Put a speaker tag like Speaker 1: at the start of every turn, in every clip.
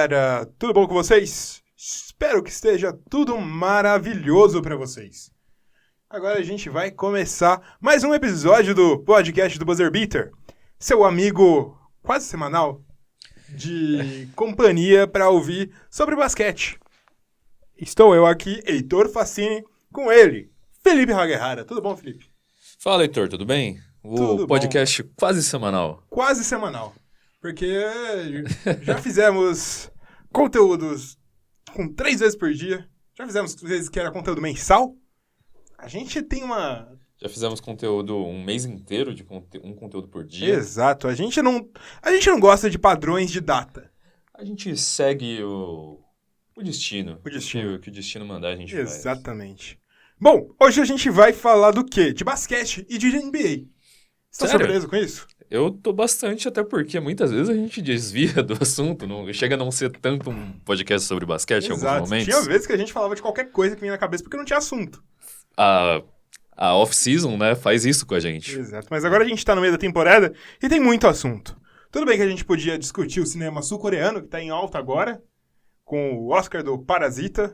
Speaker 1: galera! Tudo bom com vocês? Espero que esteja tudo maravilhoso para vocês. Agora a gente vai começar mais um episódio do podcast do Buzzer Beater, seu amigo quase semanal de companhia para ouvir sobre basquete. Estou eu aqui, Heitor Facini, com ele, Felipe Haguerrara. Tudo bom, Felipe?
Speaker 2: Fala, Heitor, tudo bem?
Speaker 1: Tudo
Speaker 2: podcast bom. Quase semanal.
Speaker 1: Quase semanal. Porque já fizemos conteúdos com 3 vezes por dia. Já fizemos vezes que era conteúdo mensal. A gente tem uma...
Speaker 2: Já fizemos conteúdo um mês inteiro de um conteúdo por dia.
Speaker 1: Exato. A gente não gosta de padrões de data.
Speaker 2: A gente segue o destino.
Speaker 1: O destino.
Speaker 2: O que o destino mandar a gente
Speaker 1: faz. Exatamente. Bom, hoje a gente vai falar do quê? De basquete e de NBA. Você tá surpreso com isso?
Speaker 2: Eu tô bastante, até porque muitas vezes a gente desvia do assunto, não chega a não ser tanto um podcast sobre basquete em alguns momentos.
Speaker 1: Tinha vezes que a gente falava de qualquer coisa que vinha na cabeça porque não tinha assunto.
Speaker 2: A off-season, né, faz isso com a gente.
Speaker 1: Exato, mas agora a gente tá no meio da temporada e tem muito assunto. Tudo bem que a gente podia discutir o cinema sul-coreano, que tá em alta agora, com o Oscar do Parasite,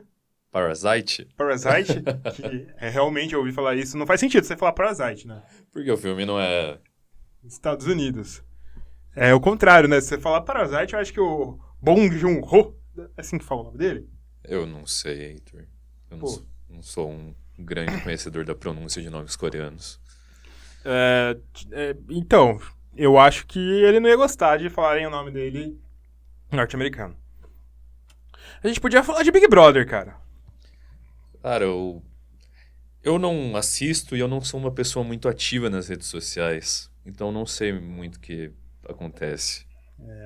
Speaker 1: que realmente eu ouvi falar isso. Não faz sentido você falar Parasite, né?
Speaker 2: Porque o filme não é...
Speaker 1: Estados Unidos. É o contrário, né? Se você falar Parasite, eu acho que o Bong Joon-ho, é assim que fala o nome dele?
Speaker 2: Eu não sei, Heitor. Eu não sou um grande conhecedor da pronúncia de nomes coreanos.
Speaker 1: Então, eu acho que ele não ia gostar de falarem o nome dele norte-americano. A gente podia falar de Big Brother, cara.
Speaker 2: Cara, eu não assisto e eu não sou uma pessoa muito ativa nas redes sociais. Então não sei muito o que acontece.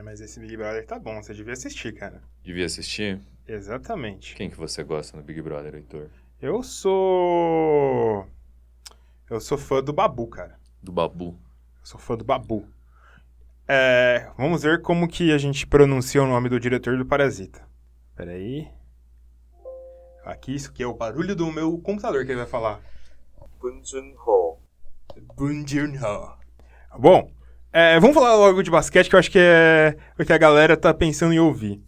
Speaker 1: Mas esse Big Brother tá bom, você devia assistir, cara.
Speaker 2: Devia assistir?
Speaker 1: Exatamente.
Speaker 2: Quem que você gosta no Big Brother, Heitor?
Speaker 1: Eu sou fã do Babu, cara.
Speaker 2: Do Babu?
Speaker 1: Eu sou fã do Babu. Vamos ver como que a gente pronuncia o nome do diretor do Parasita. Peraí. Aqui, isso aqui é o barulho do meu computador que ele vai falar.
Speaker 3: Bong Joon-ho.
Speaker 1: Bong Joon-ho. Bom, vamos falar logo de basquete, que eu acho que é o que a galera tá pensando em ouvir.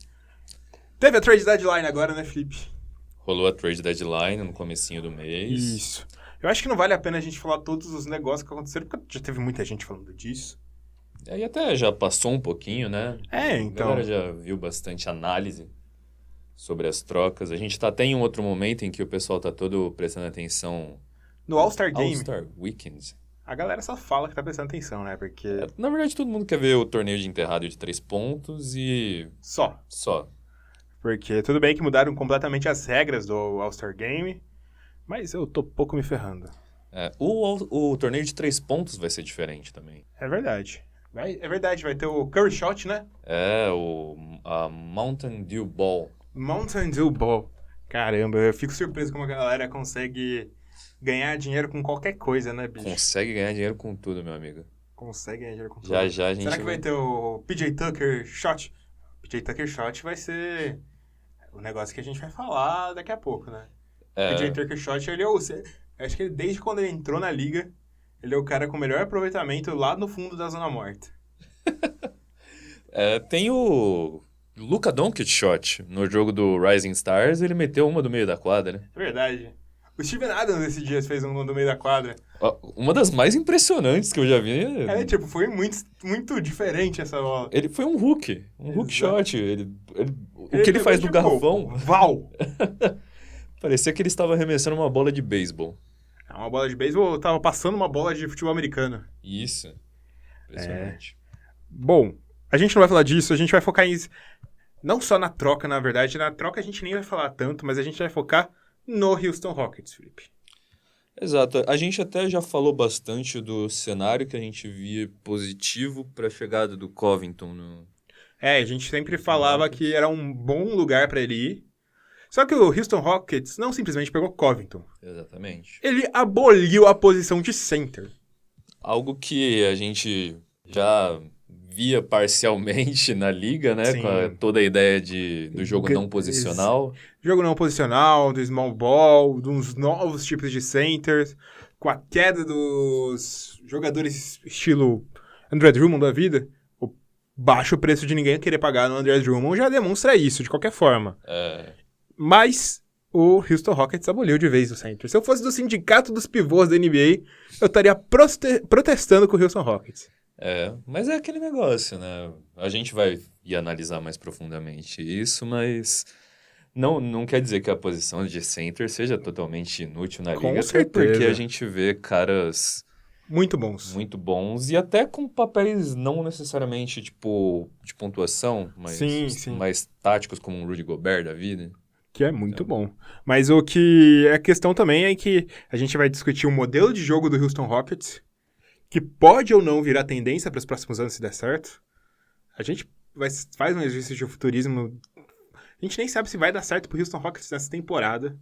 Speaker 1: Teve a trade deadline agora, né, Felipe?
Speaker 2: Rolou a trade deadline no comecinho do mês.
Speaker 1: Isso. Eu acho que não vale a pena a gente falar todos os negócios que aconteceram, porque já teve muita gente falando disso.
Speaker 2: E até já passou um pouquinho, né?
Speaker 1: Então.
Speaker 2: A galera já viu bastante análise sobre as trocas. A gente tá até em um outro momento em que o pessoal tá todo prestando atenção...
Speaker 1: No All-Star Game.
Speaker 2: All-Star Weekend.
Speaker 1: A galera só fala que tá prestando atenção, né? Porque...
Speaker 2: Na verdade, todo mundo quer ver o torneio de enterrado de 3 pontos e...
Speaker 1: Só. Porque tudo bem que mudaram completamente as regras do All-Star Game, mas eu tô pouco me ferrando.
Speaker 2: O torneio de 3 pontos vai ser diferente também.
Speaker 1: É verdade. Vai ter o Curry Shot, né?
Speaker 2: A Mountain Dew Ball.
Speaker 1: Mountain Dew Ball. Caramba, eu fico surpreso como a galera consegue ganhar dinheiro com qualquer coisa, né, bicho?
Speaker 2: Consegue ganhar dinheiro com tudo, meu amigo.
Speaker 1: Consegue ganhar dinheiro com tudo.
Speaker 2: Já a gente...
Speaker 1: Será que vai ter o PJ Tucker Shot? O PJ Tucker Shot vai ser o negócio que a gente vai falar daqui a pouco, né? O PJ Tucker Shot, ele acho que desde quando ele entrou na liga, ele é o cara com o melhor aproveitamento lá no fundo da Zona Morta.
Speaker 2: Tem o Luka Doncic Shot. No jogo do Rising Stars, ele meteu uma do meio da quadra, né?
Speaker 1: Verdade. O Steven Adams esses dias fez uma do meio da quadra.
Speaker 2: Uma das mais impressionantes que eu já vi.
Speaker 1: Foi muito diferente essa bola.
Speaker 2: Ele foi um hook shot. O que ele faz no garrafão...
Speaker 1: Val!
Speaker 2: Parecia que ele estava arremessando uma bola de beisebol.
Speaker 1: Uma bola de beisebol, tava passando uma bola de futebol americano.
Speaker 2: Isso. Impressionante.
Speaker 1: Bom, a gente não vai falar disso, a gente vai focar em... Não só na troca, na verdade. Na troca a gente nem vai falar tanto, mas a gente vai focar no Houston Rockets, Felipe.
Speaker 2: Exato. A gente até já falou bastante do cenário que a gente via positivo para a chegada do Covington.
Speaker 1: A gente sempre falava que era um bom lugar para ele ir. Só que o Houston Rockets não simplesmente pegou Covington.
Speaker 2: Exatamente.
Speaker 1: Ele aboliu a posição de center.
Speaker 2: Algo que a gente já via parcialmente na liga, né?
Speaker 1: Sim.
Speaker 2: Com toda a ideia do jogo não posicional.
Speaker 1: Jogo não posicional, do small ball, dos novos tipos de centers, com a queda dos jogadores estilo André Drummond da vida. baixa o preço de ninguém querer pagar no André Drummond já demonstra isso, de qualquer forma. Mas o Houston Rockets aboliu de vez o center. Se eu fosse do sindicato dos pivôs da NBA, eu estaria protestando com o Houston Rockets.
Speaker 2: Mas é aquele negócio, né? A gente vai ir analisar mais profundamente isso, mas não quer dizer que a posição de center seja totalmente inútil na
Speaker 1: Com
Speaker 2: liga, até
Speaker 1: certeza.
Speaker 2: porque a gente vê caras
Speaker 1: Muito bons.
Speaker 2: muito bons e até com papéis não necessariamente, tipo, de pontuação, mas
Speaker 1: Sim.
Speaker 2: mais táticos, como um Rudy Gobert da vida.
Speaker 1: Que é muito bom. Mas o que a questão também é que a gente vai discutir o modelo de jogo do Houston Rockets, que pode ou não virar tendência para os próximos anos se der certo. A gente faz um exercício de futurismo. A gente nem sabe se vai dar certo pro Houston Rockets nessa temporada.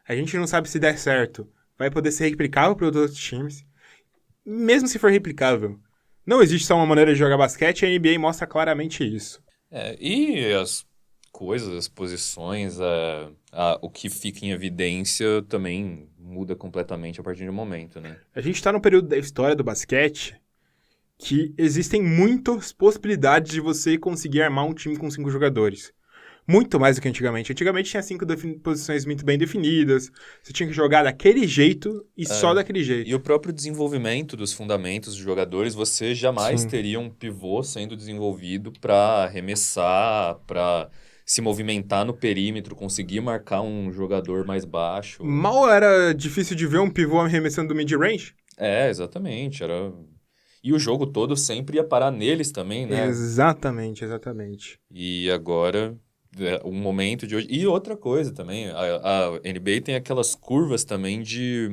Speaker 1: A gente não sabe se der certo. Vai poder ser replicável para os outros times. Mesmo se for replicável, não existe só uma maneira de jogar basquete e a NBA mostra claramente isso.
Speaker 2: E as coisas, as posições, o que fica em evidência também muda completamente a partir de um momento, né?
Speaker 1: A gente tá num período da história do basquete que existem muitas possibilidades de você conseguir armar um time com 5 jogadores. Muito mais do que antigamente. Antigamente tinha 5 posições muito bem definidas, você tinha que jogar daquele jeito e só daquele jeito.
Speaker 2: E o próprio desenvolvimento dos fundamentos dos jogadores, você jamais teria um pivô sendo desenvolvido para arremessar, para se movimentar no perímetro, conseguir marcar um jogador mais baixo.
Speaker 1: Mal era difícil de ver um pivô arremessando do mid-range.
Speaker 2: Exatamente. E o jogo todo sempre ia parar neles também, né?
Speaker 1: Exatamente.
Speaker 2: E agora, o momento de hoje... E outra coisa também, a NBA tem aquelas curvas também de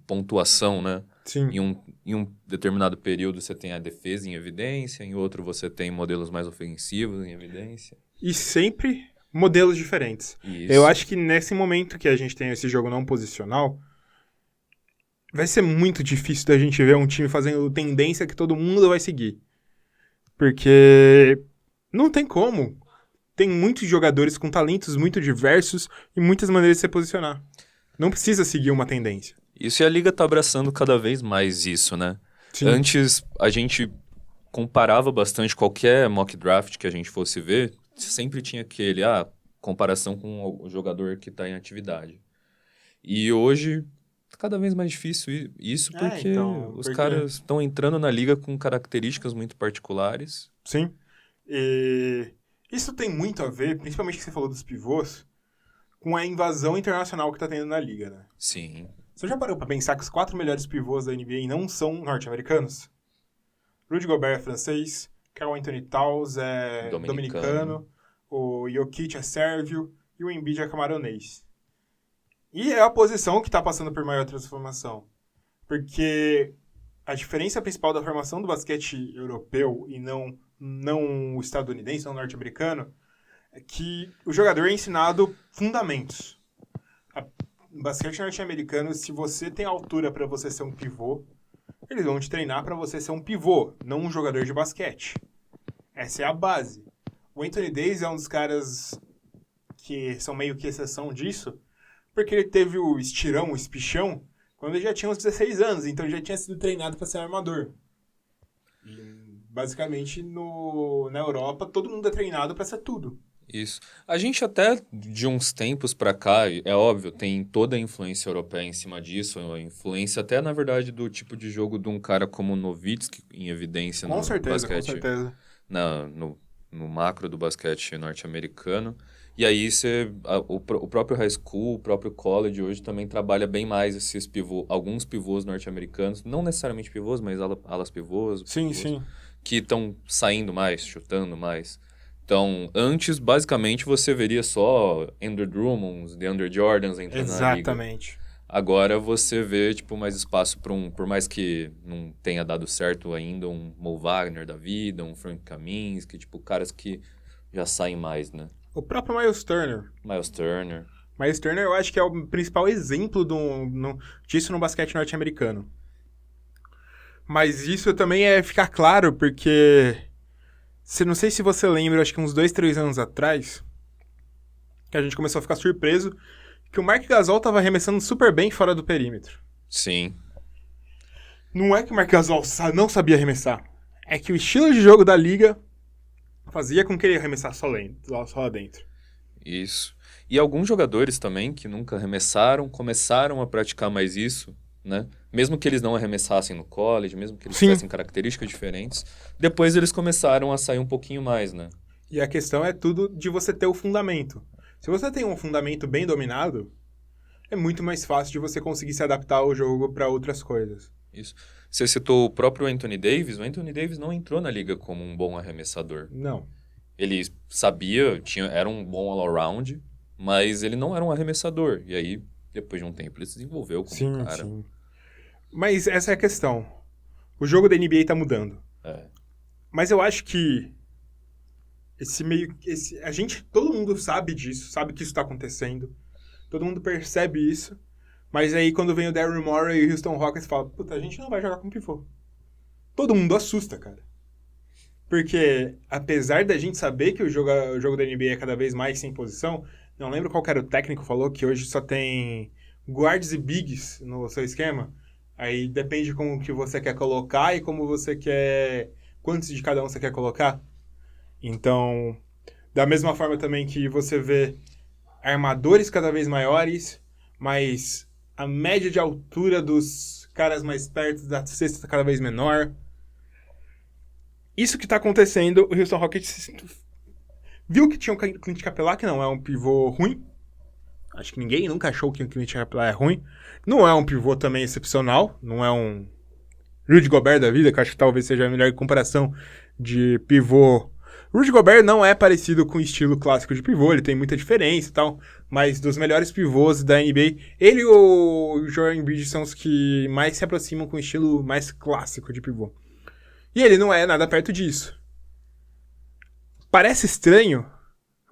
Speaker 2: pontuação, né?
Speaker 1: Sim.
Speaker 2: Em um determinado período você tem a defesa em evidência, em outro você tem modelos mais ofensivos em evidência.
Speaker 1: E sempre modelos diferentes.
Speaker 2: Isso.
Speaker 1: Eu acho que nesse momento que a gente tem esse jogo não posicional, vai ser muito difícil da gente ver um time fazendo tendência que todo mundo vai seguir. Porque não tem como. Tem muitos jogadores com talentos muito diversos e muitas maneiras de se posicionar. Não precisa seguir uma tendência.
Speaker 2: Isso, e a liga tá abraçando cada vez mais isso, né?
Speaker 1: Sim.
Speaker 2: Antes, a gente comparava bastante qualquer mock draft que a gente fosse ver, sempre tinha aquele, comparação com o jogador que está em atividade. E hoje, cada vez mais difícil isso, porque os caras estão entrando na liga com características muito particulares.
Speaker 1: Sim. E isso tem muito a ver, principalmente que você falou dos pivôs, com a invasão internacional que está tendo na liga, né?
Speaker 2: Sim.
Speaker 1: Você já parou para pensar que os 4 melhores pivôs da NBA não são norte-americanos? Rudy Gobert é francês, Karl Anthony Towns é dominicano, o Jokic é sérvio e o Embiid é camaronês. E é a posição que está passando por maior transformação. Porque a diferença principal da formação do basquete europeu e não o estadunidense, não o norte-americano, é que o jogador é ensinado fundamentos. No basquete norte-americano, se você tem altura para você ser um pivô, eles vão te treinar para você ser um pivô, não um jogador de basquete. Essa é a base. O Anthony Davis é um dos caras que são meio que exceção disso, porque ele teve o estirão, o espichão, quando ele já tinha uns 16 anos, então ele já tinha sido treinado para ser armador. E, basicamente, na Europa, todo mundo é treinado para ser tudo.
Speaker 2: Isso. A gente até, de uns tempos pra cá, é óbvio, tem toda a influência europeia em cima disso, a influência até, na verdade, do tipo de jogo de um cara como o Nowitzki em evidência no basquete.
Speaker 1: Com certeza.
Speaker 2: No macro do basquete norte-americano. E aí o próprio high school, o próprio college hoje também trabalha bem mais esses alguns pivôs norte-americanos, não necessariamente pivôs, mas alas pivôs.
Speaker 1: Sim.
Speaker 2: Que estão saindo mais, chutando mais. Então, antes, basicamente, você veria só Andrew Drummonds, DeAndre Jordans entrando na liga.
Speaker 1: Exatamente.
Speaker 2: Agora você vê, mais espaço para por mais que não tenha dado certo ainda, um Mo Wagner da vida, um Frank Kaminsky, caras que já saem mais, né?
Speaker 1: O próprio Miles Turner.
Speaker 2: Miles Turner
Speaker 1: eu acho que é o principal exemplo disso no basquete norte-americano. Mas isso também é ficar claro, porque... Não sei se você lembra, acho que uns 2, 3 anos atrás, que a gente começou a ficar surpreso que o Marc Gasol estava arremessando super bem fora do perímetro.
Speaker 2: Sim.
Speaker 1: Não é que o Marc Gasol não sabia arremessar. É que o estilo de jogo da liga fazia com que ele arremessasse só lá dentro.
Speaker 2: Isso. E alguns jogadores também que nunca arremessaram, começaram a praticar mais isso, né? Mesmo que eles não arremessassem no college, mesmo que eles
Speaker 1: Sim.
Speaker 2: tivessem características diferentes, depois eles começaram a sair um pouquinho mais, né?
Speaker 1: E a questão é tudo de você ter o fundamento. Se você tem um fundamento bem dominado, é muito mais fácil de você conseguir se adaptar ao jogo para outras coisas.
Speaker 2: Isso. Você citou o próprio Anthony Davis. O Anthony Davis não entrou na liga como um bom arremessador.
Speaker 1: Não.
Speaker 2: Ele sabia, era um bom all-around, mas ele não era um arremessador. E aí, depois de um tempo, ele se desenvolveu como um cara.
Speaker 1: Sim. Mas essa é a questão. O jogo da NBA tá mudando.
Speaker 2: É.
Speaker 1: Mas eu acho que todo mundo sabe disso, sabe que isso tá acontecendo. Todo mundo percebe isso. Mas aí quando vem o Daryl Morey e o Houston Rockets fala, puta, a gente não vai jogar com pivô. Todo mundo assusta, cara. Porque apesar da gente saber que o jogo da NBA é cada vez mais sem posição, não lembro qual que era o técnico que falou que hoje só tem guards e bigs no seu esquema. Aí depende como que você quer colocar e como você quer... Quantos de cada um você quer colocar. Então, da mesma forma também que você vê armadores cada vez maiores, mas a média de altura dos caras mais perto da cesta está cada vez menor. Isso que está acontecendo, o Houston Rockets viu que tinha um Clint Capela, que não é um pivô ruim. Acho que ninguém nunca achou que o Clint Capela é ruim. Não é um pivô também excepcional, não é um Rudy Gobert da vida, que eu acho que talvez seja a melhor comparação de pivô. Rudy Gobert não é parecido com o estilo clássico de pivô, ele tem muita diferença e tal, mas dos melhores pivôs da NBA, ele e o Joel Embiid são os que mais se aproximam com o estilo mais clássico de pivô. E ele não é nada perto disso. Parece estranho,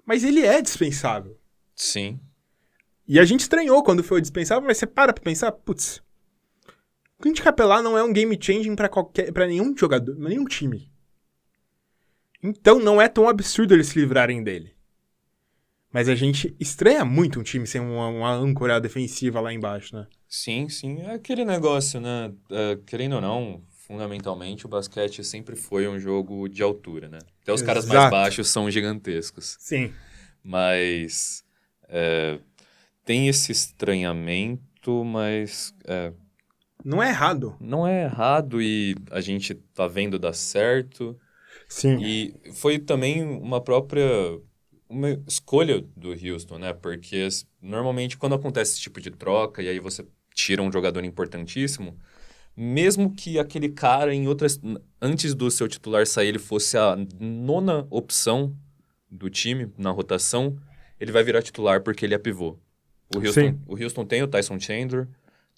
Speaker 1: mas ele é dispensável.
Speaker 2: Sim.
Speaker 1: E a gente estranhou quando foi dispensável, mas você para pra pensar, putz, Clint Capela não é um game changing pra nenhum jogador, nenhum time. Então não é tão absurdo eles se livrarem dele. Mas a gente estranha muito um time sem uma âncora defensiva lá embaixo, né?
Speaker 2: Sim. É aquele negócio, né? Querendo ou não, fundamentalmente, o basquete sempre foi um jogo de altura, né? Até os caras mais
Speaker 1: Exato.
Speaker 2: baixos são gigantescos.
Speaker 1: Sim.
Speaker 2: Mas tem esse estranhamento, mas
Speaker 1: Não é errado.
Speaker 2: não é errado e a gente tá vendo dar certo.
Speaker 1: Sim.
Speaker 2: E foi também uma escolha do Houston, né? Porque normalmente quando acontece esse tipo de troca e aí você tira um jogador importantíssimo, mesmo que aquele cara antes do seu titular sair, ele fosse a 9ª opção do time na rotação, ele vai virar titular porque ele é pivô. O Houston tem o Tyson Chandler,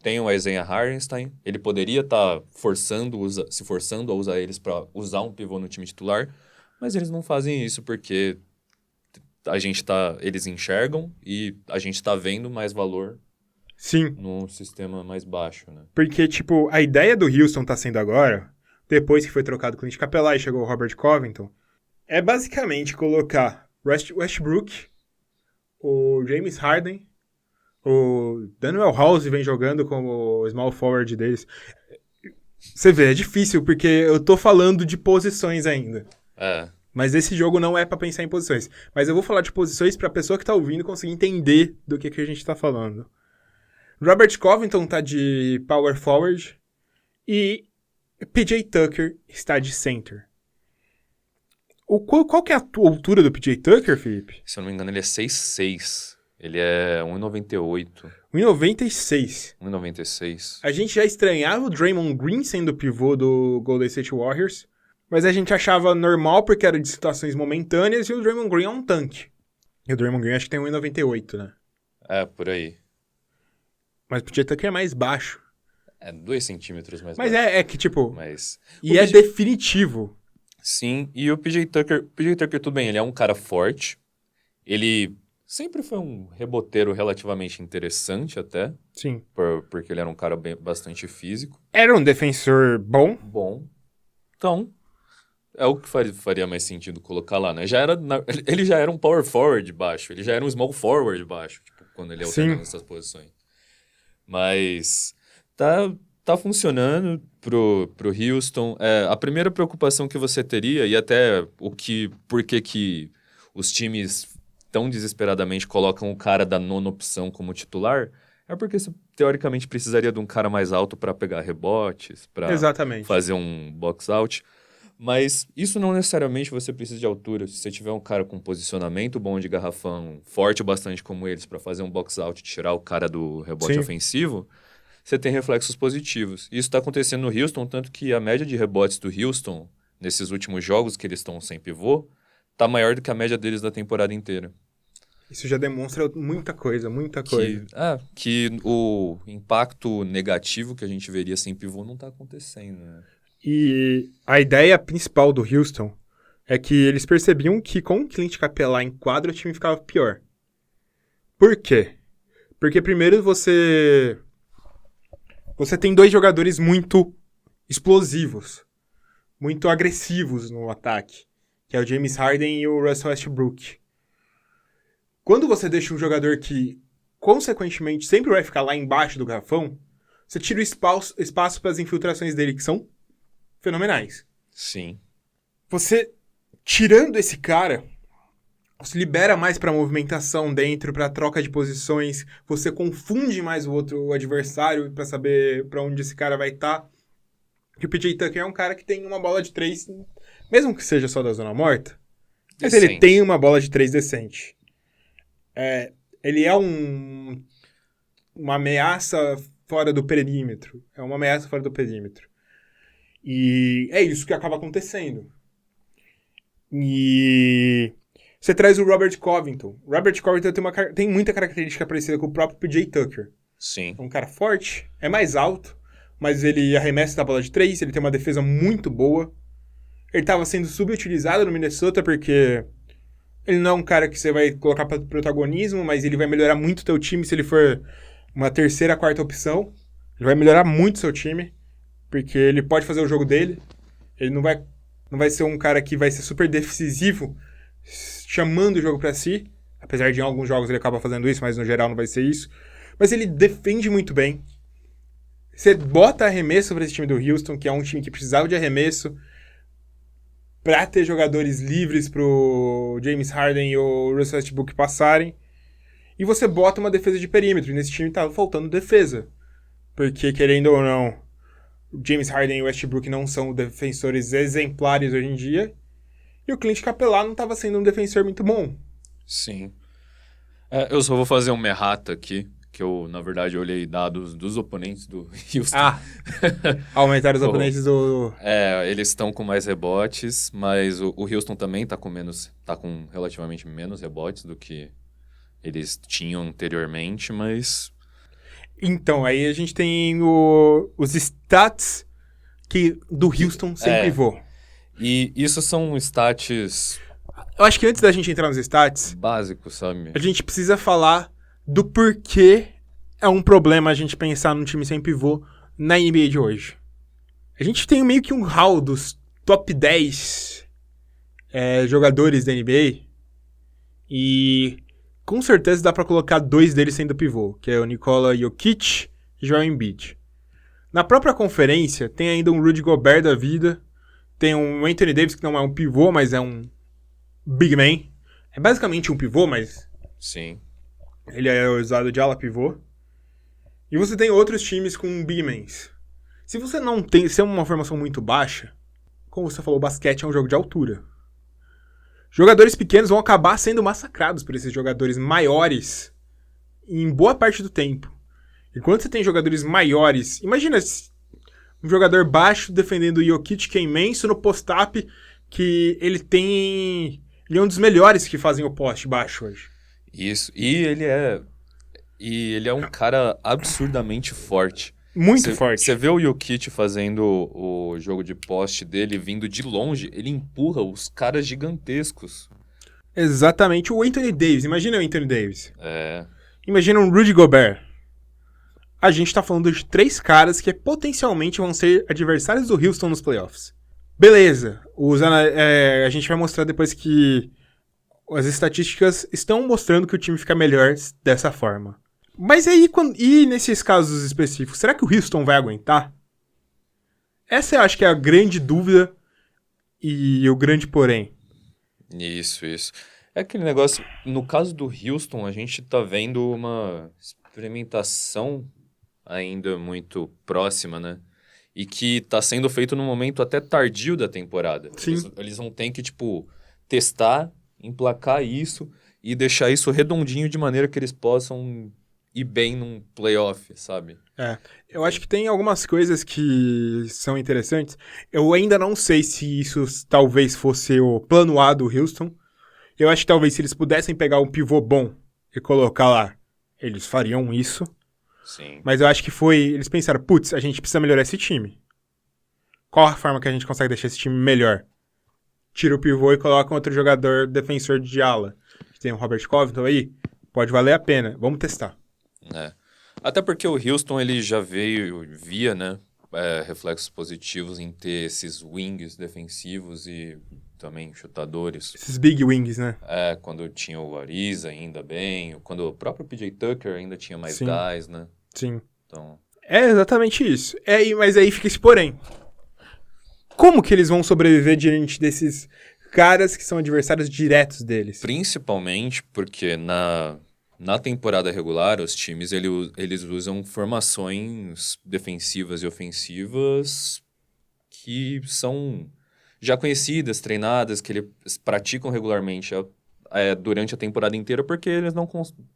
Speaker 2: tem o Isaiah Hartenstein, ele poderia estar se forçando a usar eles para usar um pivô no time titular, mas eles não fazem isso porque eles enxergam e a gente está vendo mais valor
Speaker 1: Sim.
Speaker 2: num sistema mais baixo, né?
Speaker 1: Porque, tipo, a ideia do Houston tá sendo agora, depois que foi trocado com o Clint Capela e chegou o Robert Covington, é basicamente colocar Westbrook, o James Harden, o Daniel House vem jogando como small forward deles. Você vê, é difícil, porque eu tô falando de posições ainda. Mas esse jogo não é pra pensar em posições. Mas eu vou falar de posições pra pessoa que tá ouvindo conseguir entender do que a gente tá falando. Robert Covington tá de power forward e PJ Tucker está de center. Qual que é a altura do PJ Tucker, Felipe?
Speaker 2: Se eu não me engano, ele é 6'6". Ele é 1,98.
Speaker 1: 1,96.
Speaker 2: 1,96.
Speaker 1: A gente já estranhava o Draymond Green sendo pivô do Golden State Warriors, mas a gente achava normal porque era de situações momentâneas e o Draymond Green é um tanque. E o Draymond Green acho que tem 1,98, né?
Speaker 2: Por aí.
Speaker 1: Mas o PJ Tucker é mais baixo.
Speaker 2: 2 centímetros mais
Speaker 1: Mas
Speaker 2: baixo.
Speaker 1: é que, tipo...
Speaker 2: Mas...
Speaker 1: E é definitivo.
Speaker 2: Sim, e o PJ Tucker, tudo bem, ele é um cara forte. Ele sempre foi um reboteiro relativamente interessante até.
Speaker 1: Sim.
Speaker 2: Porque ele era um cara bastante físico.
Speaker 1: Era um defensor bom.
Speaker 2: Bom. Então, é o que faria mais sentido colocar lá, né? Ele já era um power forward baixo, ele já era um small forward baixo, tipo, quando ele alternava essas posições. Mas tá funcionando pro Houston. A primeira preocupação que você teria, e até por que os times tão desesperadamente colocam o cara da nona opção como titular, é porque você, teoricamente, precisaria de um cara mais alto para pegar rebotes, para
Speaker 1: Exatamente.
Speaker 2: fazer um box-out. Mas isso não necessariamente você precisa de altura. Se você tiver um cara com posicionamento bom de garrafão, forte bastante como eles, para fazer um box-out e tirar o cara do rebote
Speaker 1: Sim.
Speaker 2: ofensivo, você tem reflexos positivos. Isso está acontecendo no Houston, tanto que a média de rebotes do Houston, nesses últimos jogos que eles estão sem pivô, tá maior do que a média deles da temporada inteira.
Speaker 1: Isso já demonstra muita coisa, muita coisa.
Speaker 2: Que o impacto negativo que a gente veria sem pivô não tá acontecendo, né?
Speaker 1: E a ideia principal do Houston é que eles percebiam que com o Clint Capela em quadra o time ficava pior. Por quê? Porque primeiro você tem dois jogadores muito explosivos, muito agressivos no ataque, que é o James Harden e o Russell Westbrook. Quando você deixa um jogador que, consequentemente, sempre vai ficar lá embaixo do garrafão, você tira o espaço para as infiltrações dele, que são fenomenais.
Speaker 2: Sim.
Speaker 1: Você, tirando esse cara, você libera mais para movimentação dentro, para troca de posições, você confunde mais o adversário para saber para onde esse cara vai estar. E o PJ Tucker é um cara que tem uma bola de 3, mesmo que seja só da zona morta, mas ele tem uma bola de 3 decente. Ele é uma ameaça fora do perímetro. É uma ameaça fora do perímetro. E é isso que acaba acontecendo. E você traz o Robert Covington. O Robert Covington tem muita característica parecida com o próprio PJ Tucker.
Speaker 2: Sim.
Speaker 1: É um cara forte, é mais alto, mas ele arremessa da bola de 3, ele tem uma defesa muito boa. Ele estava sendo subutilizado no Minnesota porque ele não é um cara que você vai colocar para protagonismo, mas ele vai melhorar muito o teu time se ele for uma terceira, quarta opção. Ele vai melhorar muito o seu time, porque ele pode fazer o jogo dele. Ele não vai ser um cara que vai ser super decisivo, chamando o jogo para si. Apesar de em alguns jogos ele acaba fazendo isso, mas no geral não vai ser isso. Mas ele defende muito bem. Você bota arremesso para esse time do Houston, que é um time que precisava de arremesso, para ter jogadores livres pro James Harden e o Russell Westbrook passarem. E você bota uma defesa de perímetro. E nesse time tava faltando defesa. Porque, querendo ou não, o James Harden e o Westbrook não são defensores exemplares hoje em dia. E o Clint Capela não estava sendo um defensor muito bom.
Speaker 2: Sim. Eu só vou fazer uma errata aqui, que eu, na verdade, olhei dados dos oponentes do Houston.
Speaker 1: Aumentar os oponentes do...
Speaker 2: Eles estão com mais rebotes, mas o Houston também tá com relativamente menos rebotes do que eles tinham anteriormente, mas...
Speaker 1: Então, aí a gente tem os stats do Houston sem pivô.
Speaker 2: E isso são stats...
Speaker 1: Eu acho que antes da gente entrar nos stats...
Speaker 2: básicos, sabe?
Speaker 1: A gente precisa falar do porquê é um problema a gente pensar num time sem pivô na NBA de hoje. A gente tem meio que um hall dos top 10 jogadores da NBA e com certeza dá pra colocar 2 deles sendo pivô, que é o Nikola Jokic e Joel Embiid. Na própria conferência tem ainda um Rudy Gobert da vida, tem um Anthony Davis que não é um pivô, mas é um big man. É basicamente um pivô, mas...
Speaker 2: Sim.
Speaker 1: Ele é usado de ala pivô. E você tem outros times com big mans. Se você não tem... Se é uma formação muito baixa, como você falou, o basquete é um jogo de altura. Jogadores pequenos vão acabar sendo massacrados por esses jogadores maiores em boa parte do tempo. E quando você tem jogadores maiores... Imagina um jogador baixo defendendo o Jokic, que é imenso no post-up, que ele tem... Ele é um dos melhores que fazem o poste baixo hoje.
Speaker 2: Isso. E ele é um cara absurdamente forte.
Speaker 1: Muito forte.
Speaker 2: Você vê o Jokic fazendo o jogo de poste dele, vindo de longe, ele empurra os caras gigantescos.
Speaker 1: Exatamente. O Anthony Davis. Imagina o Anthony Davis.
Speaker 2: É.
Speaker 1: Imagina um Rudy Gobert. A gente tá falando de 3 caras que potencialmente vão ser adversários do Houston nos playoffs. Beleza. A gente vai mostrar depois que as estatísticas estão mostrando que o time fica melhor dessa forma. Mas aí, e nesses casos específicos, será que o Houston vai aguentar? Essa eu acho que é a grande dúvida e o grande porém.
Speaker 2: Isso. É aquele negócio, no caso do Houston, a gente tá vendo uma experimentação ainda muito próxima, né? E que tá sendo feito num momento até tardio da temporada.
Speaker 1: Sim.
Speaker 2: Eles vão ter que, tipo, testar, emplacar isso e deixar isso redondinho de maneira que eles possam ir bem num playoff, sabe?
Speaker 1: Eu acho que tem algumas coisas que são interessantes. Eu ainda não sei se isso talvez fosse o plano A do Houston. Eu acho que talvez se eles pudessem pegar um pivô bom e colocar lá, eles fariam isso.
Speaker 2: Sim.
Speaker 1: Mas eu acho que eles pensaram, putz, a gente precisa melhorar esse time. Qual a forma que a gente consegue deixar esse time melhor? Tira o pivô e coloca um outro jogador defensor de ala. Tem o Robert Covington aí, pode valer a pena. Vamos testar.
Speaker 2: Até porque o Houston, ele já via, né, reflexos positivos em ter esses wings defensivos e também chutadores.
Speaker 1: Esses big wings, né?
Speaker 2: Quando tinha o Ariza ainda bem, quando o próprio PJ Tucker ainda tinha mais
Speaker 1: Sim.
Speaker 2: gás, né?
Speaker 1: Sim.
Speaker 2: Então,
Speaker 1: É exatamente isso. Mas aí fica esse porém. Como que eles vão sobreviver diante desses caras que são adversários diretos deles?
Speaker 2: principalmente porque na temporada regular, os times eles usam formações defensivas e ofensivas que são já conhecidas, treinadas, que eles praticam regularmente durante a temporada inteira, porque eles não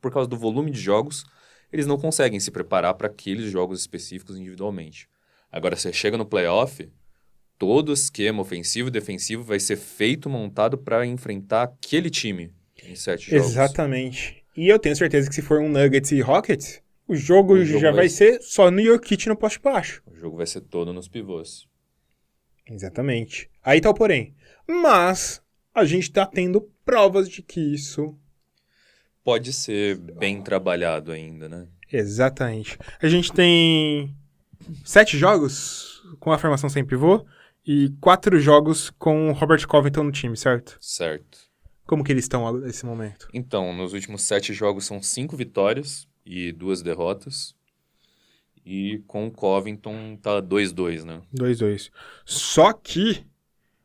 Speaker 2: por causa do volume de jogos, eles não conseguem se preparar para aqueles jogos específicos individualmente. Agora, você chega no playoff, todo o esquema ofensivo e defensivo vai ser montado para enfrentar aquele time em 7 jogos.
Speaker 1: Exatamente. E eu tenho certeza que se for um Nuggets e Rockets, o jogo já vai ser só no Jokic no poste baixo.
Speaker 2: O jogo vai ser todo nos pivôs.
Speaker 1: Exatamente. Aí tá o porém. Mas a gente tá tendo provas de que isso...
Speaker 2: Pode ser bem trabalhado ainda, né?
Speaker 1: Exatamente. A gente tem 7 jogos com a formação sem pivô e 4 jogos com o Robert Covington no time, certo?
Speaker 2: Certo.
Speaker 1: Como que eles estão nesse momento?
Speaker 2: Então, nos últimos 7 jogos são 5 vitórias e 2 derrotas. E com o Covington tá 2-2, né?
Speaker 1: 2-2. Só que,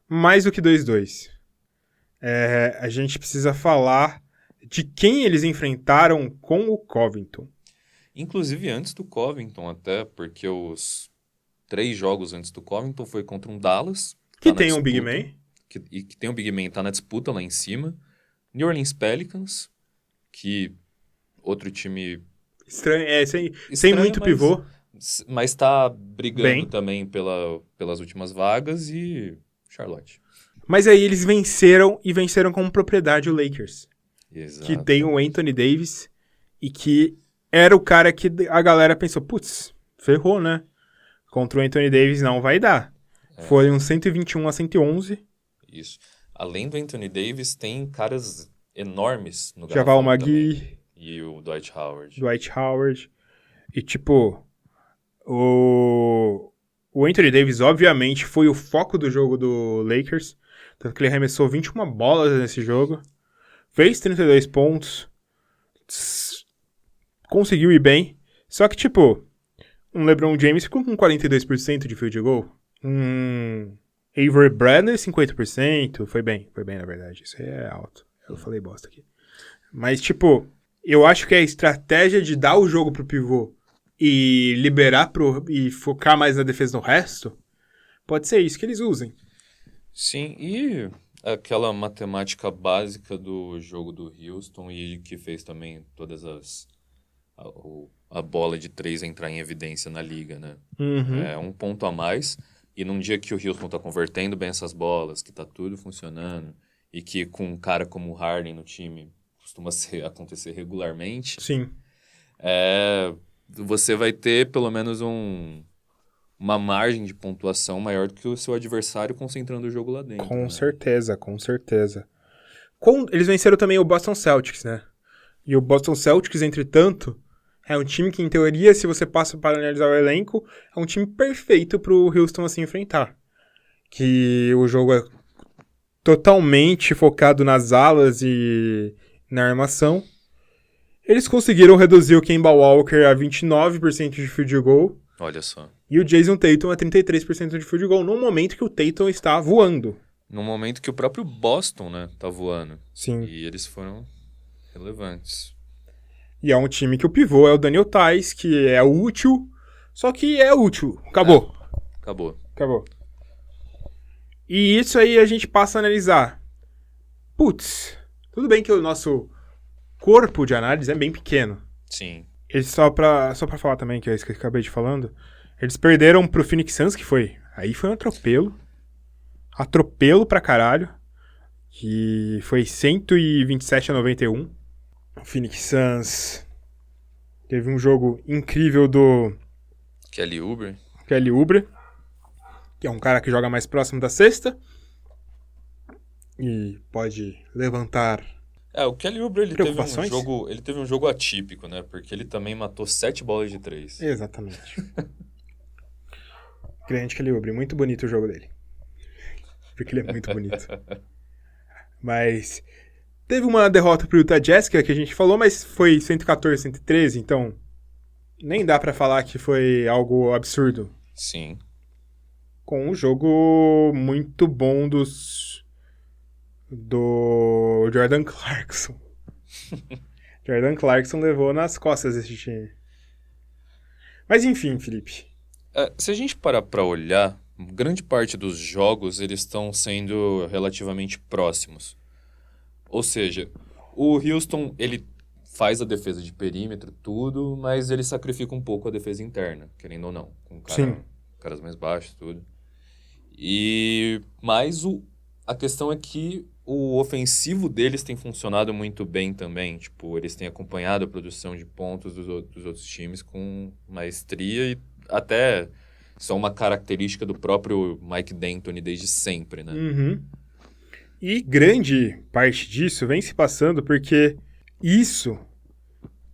Speaker 1: mais do que 2-2, a gente precisa falar de quem eles enfrentaram com o Covington.
Speaker 2: Inclusive antes do Covington até, porque os 3 jogos antes do Covington foi contra um Dallas.
Speaker 1: Que tem um Big Man.
Speaker 2: Que tem um Big Man, tá na disputa lá em cima. New Orleans Pelicans, que outro time...
Speaker 1: Estranho, sem
Speaker 2: estranho,
Speaker 1: muito pivô.
Speaker 2: Mas tá brigando
Speaker 1: Bem.
Speaker 2: também pelas últimas vagas e Charlotte.
Speaker 1: Mas aí eles venceram e venceram com propriedade o Lakers.
Speaker 2: Exato.
Speaker 1: Que tem o Anthony Davis e que era o cara que a galera pensou, putz, ferrou, né? Contra o Anthony Davis não vai dar. Foi um 121-111.
Speaker 2: Isso. Além do Anthony Davis, tem caras enormes no
Speaker 1: Javal
Speaker 2: garrafão
Speaker 1: McGee.
Speaker 2: também. E o Dwight Howard.
Speaker 1: Dwight Howard. E, tipo, o Anthony Davis, obviamente, foi o foco do jogo do Lakers. Tanto que ele arremessou 21 bolas nesse jogo. Fez 32 pontos. Conseguiu ir bem. Só que, tipo, um LeBron James ficou com 42% de field goal. Avery Bradley, 50%. Foi bem, na verdade. Isso aí é alto. Eu falei bosta aqui. Mas, tipo, eu acho que a estratégia de dar o jogo pro pivô e liberar e focar mais na defesa no resto, pode ser isso que eles usem.
Speaker 2: Sim, e aquela matemática básica do jogo do Houston e que fez também todas a bola de 3 entrar em evidência na liga, né?
Speaker 1: Uhum.
Speaker 2: É um ponto a mais. E num dia que o Houston tá convertendo bem essas bolas, que tá tudo funcionando, e que com um cara como o Harden no time costuma acontecer regularmente,
Speaker 1: Sim.
Speaker 2: você vai ter pelo menos uma margem de pontuação maior do que o seu adversário concentrando o jogo lá dentro.
Speaker 1: Com
Speaker 2: né?
Speaker 1: certeza, com certeza. Eles venceram também o Boston Celtics, né? E o Boston Celtics, entretanto, é um time que, em teoria, se você passa para analisar o elenco, é um time perfeito pro Houston assim enfrentar. Que o jogo é totalmente focado nas alas e na armação. Eles conseguiram reduzir o Kemba Walker a 29% de field goal
Speaker 2: Olha só.
Speaker 1: e o Jason Tatum a 33% de field goal, num momento que o Tatum está voando.
Speaker 2: No momento que o próprio Boston, né, tá voando.
Speaker 1: Sim.
Speaker 2: E eles foram relevantes.
Speaker 1: E é um time que o pivô é o Daniel Theis, que é útil, só que é útil. Acabou.
Speaker 2: Acabou.
Speaker 1: Acabou. E isso aí a gente passa a analisar. Putz, tudo bem que o nosso corpo de análise é bem pequeno.
Speaker 2: Sim.
Speaker 1: Eles só pra falar também, que é isso que eu acabei de falando, eles perderam pro Phoenix Suns, que foi... Aí foi um atropelo. Atropelo pra caralho. Que foi 127-91. O Phoenix Suns teve um jogo incrível do
Speaker 2: Kelly Oubre.
Speaker 1: Kelly Oubre, que é um cara que joga mais próximo da cesta e pode levantar.
Speaker 2: O Kelly Oubre, ele teve
Speaker 1: Preocupações?
Speaker 2: um jogo atípico, né? Porque ele também matou 7 bolas de 3.
Speaker 1: Exatamente. Grande Kelly Oubre, muito bonito o jogo dele. Porque ele é muito bonito. Mas teve uma derrota pro Utah Jazz, que a gente falou, mas foi 114-113, então nem dá pra falar que foi algo absurdo.
Speaker 2: Sim.
Speaker 1: Com um jogo muito bom do Jordan Clarkson. Jordan Clarkson levou nas costas esse time. Mas enfim, Felipe.
Speaker 2: Se a gente parar pra olhar, grande parte dos jogos eles estão sendo relativamente próximos. Ou seja, o Houston, ele faz a defesa de perímetro, tudo, mas ele sacrifica um pouco a defesa interna, querendo ou não. Com caras mais baixos, tudo. Mas a questão é que o ofensivo deles tem funcionado muito bem também. Tipo, eles têm acompanhado a produção de pontos dos outros times com maestria e até são uma característica do próprio Mike D'Antoni desde sempre, né?
Speaker 1: Uhum. E grande parte disso vem se passando porque isso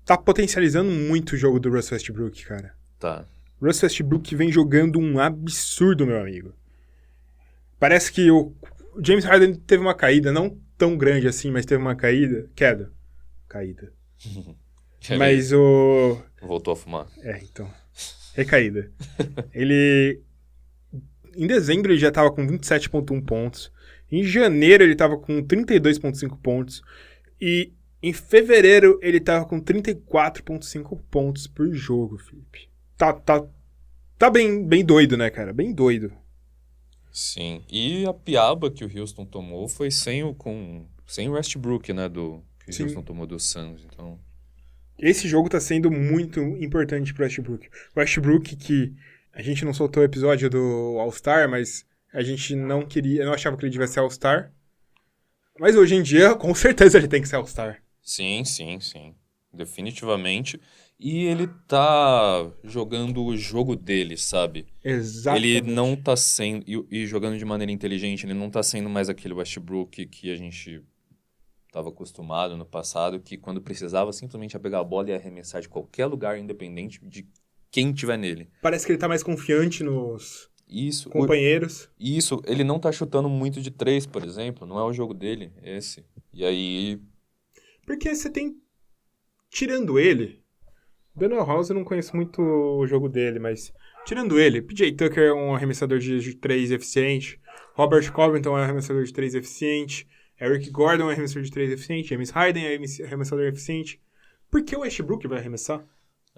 Speaker 1: tá potencializando muito o jogo do Russell Westbrook, cara.
Speaker 2: Tá.
Speaker 1: O Russell Westbrook vem jogando um absurdo, meu amigo. Parece que o James Harden teve uma caída, não tão grande assim, mas teve uma caída. Caída. Mas o...
Speaker 2: Voltou a fumar.
Speaker 1: Então. Recaída. Ele... Em dezembro ele já tava com 27,1 pontos. Em janeiro ele tava com 32,5 pontos. E em fevereiro ele tava com 34,5 pontos por jogo, Felipe. Tá bem doido, né, cara? Bem doido.
Speaker 2: Sim. E a piaba que o Houston tomou foi sem o Westbrook, né? Que o Houston tomou do Suns, então...
Speaker 1: Esse jogo tá sendo muito importante pro Westbrook. O Westbrook, que a gente não soltou o episódio do All-Star, mas a gente não achava que ele devia ser All-Star. Mas hoje em dia, com certeza ele tem que ser All-Star.
Speaker 2: Sim. Definitivamente. E ele tá jogando o jogo dele, sabe?
Speaker 1: Exatamente.
Speaker 2: Ele não tá sendo... E jogando de maneira inteligente, ele não tá sendo mais aquele Westbrook que a gente estava acostumado no passado, que quando precisava simplesmente ia pegar a bola e arremessar de qualquer lugar, independente de quem tiver nele.
Speaker 1: Parece que ele tá mais confiante nos
Speaker 2: Isso,
Speaker 1: companheiros.
Speaker 2: Isso, ele não tá chutando muito de 3, por exemplo, não é o jogo dele, esse. E aí...
Speaker 1: Porque você tem... Tirando ele... Daniel House eu não conheço muito o jogo dele, mas... Tirando ele, PJ Tucker é um arremessador de 3 eficiente. Robert Covington é um arremessador de 3 eficiente. Eric Gordon é um arremessador de 3 eficiente. James Harden é um arremessador eficiente. Por que o Westbrook vai arremessar?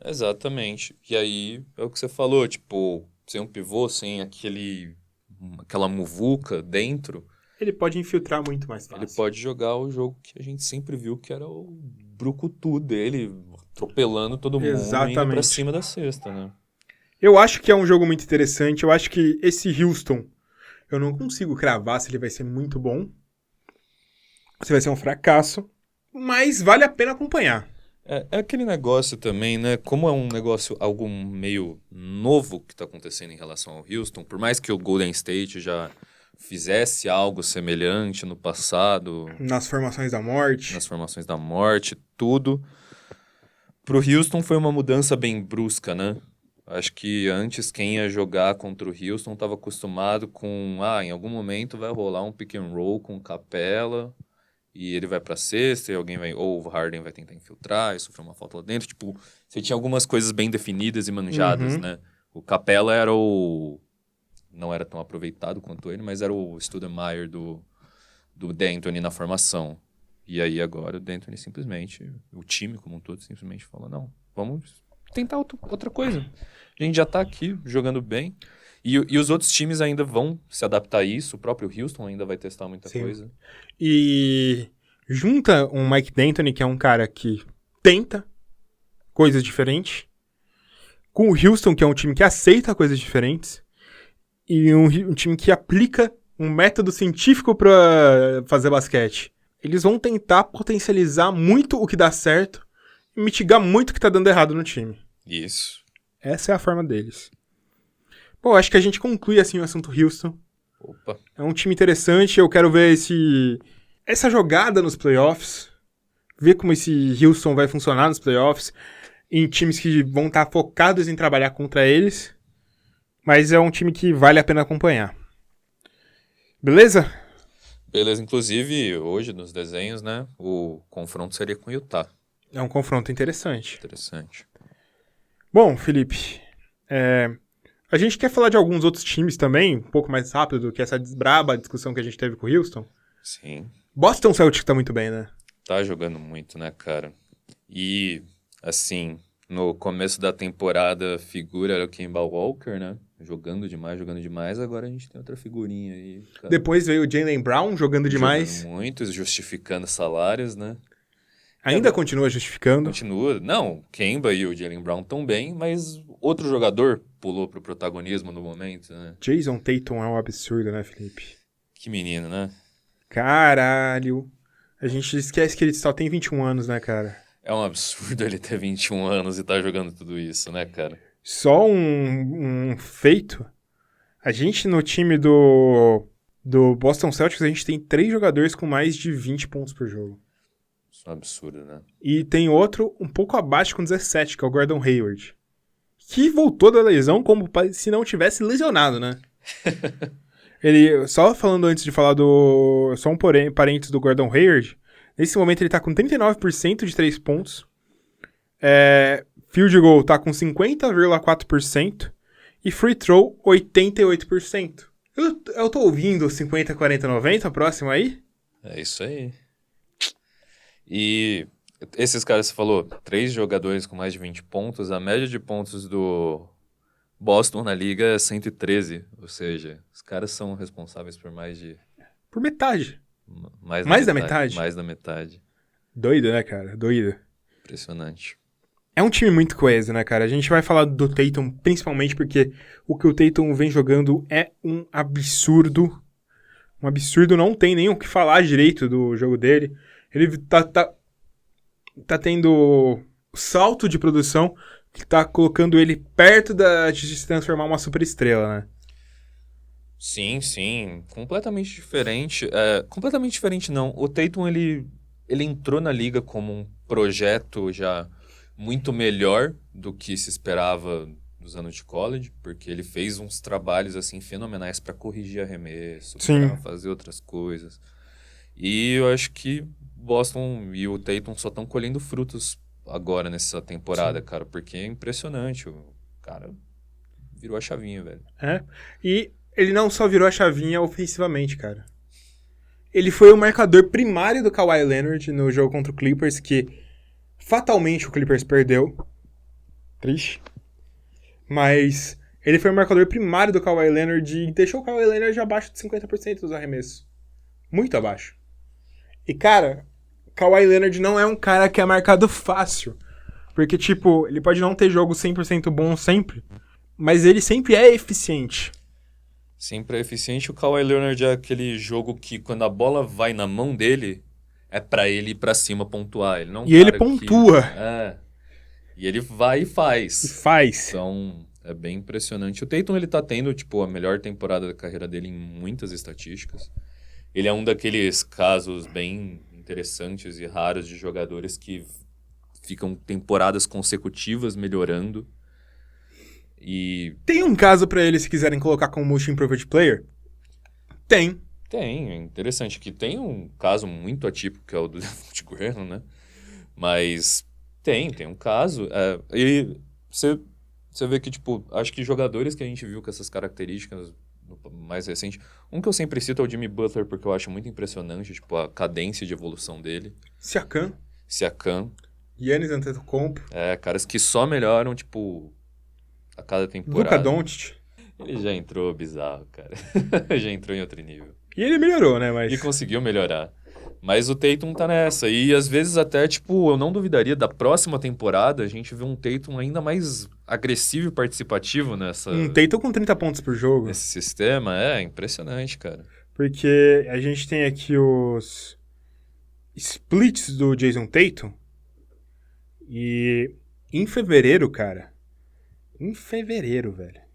Speaker 2: Exatamente. E aí, é o que você falou, tipo, sem um pivô, sem aquela muvuca dentro...
Speaker 1: Ele pode infiltrar muito mais fácil.
Speaker 2: Ele pode jogar o jogo que a gente sempre viu, que era o brucutu dele, atropelando todo mundo, indo pra cima da cesta, né?
Speaker 1: Eu acho que é um jogo muito interessante. Eu acho que esse Houston, eu não consigo cravar se ele vai ser muito bom, se vai ser um fracasso, mas vale a pena acompanhar.
Speaker 2: É aquele negócio também, né? Como é um negócio, algo meio novo que tá acontecendo em relação ao Houston, por mais que o Golden State já fizesse algo semelhante no passado...
Speaker 1: Nas formações da morte,
Speaker 2: tudo. Pro Houston foi uma mudança bem brusca, né? Acho que antes quem ia jogar contra o Houston estava acostumado com... em algum momento vai rolar um pick and roll com Capela e ele vai pra cesta, e ou o Harden vai tentar infiltrar e sofrer uma falta lá dentro. Tipo, você tinha algumas coisas bem definidas e manjadas, né? O Capela era não era tão aproveitado quanto ele, mas era o Stoudemire do D'Antoni na formação. E aí agora o D'Antoni simplesmente, o time como um todo simplesmente falou, não, vamos tentar outra coisa. A gente já tá aqui jogando bem. E os outros times ainda vão se adaptar a isso. O próprio Houston ainda vai testar muita coisa.
Speaker 1: E junta um Mike D'Antoni, que é um cara que tenta coisas diferentes, com o Houston, que é um time que aceita coisas diferentes, e um time que aplica um método científico pra fazer basquete. Eles vão tentar potencializar muito o que dá certo e mitigar muito o que tá dando errado no time.
Speaker 2: Isso.
Speaker 1: Essa é a forma deles. Pô, acho que a gente conclui assim o assunto Houston.
Speaker 2: Opa.
Speaker 1: É um time interessante, eu quero ver essa jogada nos playoffs, ver como esse Houston vai funcionar nos playoffs, em times que vão estar focados em trabalhar contra eles, mas é um time que vale a pena acompanhar. Beleza?
Speaker 2: Beleza, inclusive hoje nos desenhos, né, o confronto seria com o Utah.
Speaker 1: É um confronto interessante.
Speaker 2: Interessante.
Speaker 1: Bom, Felipe, a gente quer falar de alguns outros times também, um pouco mais rápido do que essa braba discussão que a gente teve com o Houston.
Speaker 2: Sim.
Speaker 1: Boston Celtics tá muito bem, né?
Speaker 2: Tá jogando muito, né, cara? E, assim, no começo da temporada, a figura era o Kemba Walker, né? Jogando demais. Agora a gente tem outra figurinha aí. Cara.
Speaker 1: Depois veio o Jaylen Brown jogando demais.
Speaker 2: Jogando muito, justificando salários, né?
Speaker 1: Ainda continua justificando.
Speaker 2: Continua. Não, Kemba e o Jaylen Brown estão bem, mas outro jogador pulou pro protagonismo no momento, né?
Speaker 1: Jason Tatum é um absurdo, né, Felipe?
Speaker 2: Que menino, né?
Speaker 1: Caralho. A gente esquece que ele só tem 21 anos, né, cara?
Speaker 2: É um absurdo ele ter 21 anos e tá jogando tudo isso, né, cara?
Speaker 1: Só um feito. A gente no time do Boston Celtics, a gente tem 3 jogadores com mais de 20 pontos por jogo.
Speaker 2: Isso é um absurdo, né?
Speaker 1: E tem outro um pouco abaixo com 17, que é o Gordon Hayward. Que voltou da lesão como se não tivesse lesionado, né? Ele, só falando antes de falar só um parênteses do Gordon Hayward, nesse momento ele tá com 39% de 3 pontos. Field goal tá com 50,4% e free throw 88%. Eu tô ouvindo 50, 40, 90 próximo aí?
Speaker 2: É isso aí. E esses caras, você falou, 3 jogadores com mais de 20 pontos, a média de pontos do Boston na liga é 113, ou seja, os caras são responsáveis por
Speaker 1: Por metade.
Speaker 2: Mais da metade? Mais da metade.
Speaker 1: Doido, né, cara? Doido.
Speaker 2: Impressionante.
Speaker 1: É um time muito coeso, né, cara? A gente vai falar do Tatum principalmente porque o que o Tatum vem jogando é um absurdo. Um absurdo, não tem nem o que falar direito do jogo dele. Ele tá tendo salto de produção que tá colocando ele perto de se transformar em uma superestrela, né?
Speaker 2: Sim. Completamente diferente. Completamente diferente, não. O Tatum, ele entrou na liga como um projeto já muito melhor do que se esperava dos anos de college, porque ele fez uns trabalhos assim fenomenais para corrigir arremesso, para fazer outras coisas. E eu acho que Boston e o Tatum só estão colhendo frutos agora nessa temporada, cara, porque é impressionante. O cara virou a chavinha, velho.
Speaker 1: E ele não só virou a chavinha ofensivamente, cara. Ele foi o marcador primário do Kawhi Leonard no jogo contra o Clippers, que fatalmente o Clippers perdeu. Triste. Mas ele foi o marcador primário do Kawhi Leonard e deixou o Kawhi Leonard abaixo de 50% dos arremessos. Muito abaixo. E, cara, Kawhi Leonard não é um cara que é marcado fácil. Porque, tipo, ele pode não ter jogo 100% bom sempre, mas ele sempre é eficiente.
Speaker 2: Sempre é eficiente. O Kawhi Leonard é aquele jogo que, quando a bola vai na mão dele, é pra ele ir pra cima pontuar. Ele não
Speaker 1: e ele pontua.
Speaker 2: E ele vai e faz.
Speaker 1: Faz.
Speaker 2: Então, é bem impressionante. O Tatum, ele tá tendo, tipo, a melhor temporada da carreira dele em muitas estatísticas. Ele é um daqueles casos bem interessantes e raros de jogadores que ficam temporadas consecutivas melhorando. E
Speaker 1: tem um caso pra eles, se quiserem colocar como Most Improved Player? Tem.
Speaker 2: Tem, é interessante que tem um caso muito atípico, que é o do Devonte Graham, né? Mas tem um caso. E você vê que, tipo, acho que jogadores que a gente viu com essas características mais recente, um que eu sempre cito é o Jimmy Butler, porque eu acho muito impressionante, tipo, a cadência de evolução dele. Siakam.
Speaker 1: Giannis Antetokounmpo.
Speaker 2: Caras que só melhoram, tipo, a cada temporada.
Speaker 1: Luka Doncic.
Speaker 2: Ele já entrou bizarro, cara. Já entrou em outro nível.
Speaker 1: E ele melhorou, né? Mas...
Speaker 2: E conseguiu melhorar. Mas o Tatum tá nessa. E às vezes até, tipo, eu não duvidaria da próxima temporada a gente ver um Tatum ainda mais agressivo e participativo nessa...
Speaker 1: Um Tatum com 30 pontos por jogo.
Speaker 2: Nesse sistema. É impressionante, cara.
Speaker 1: Porque a gente tem aqui os splits do Jason Tatum. E em fevereiro, cara... velho.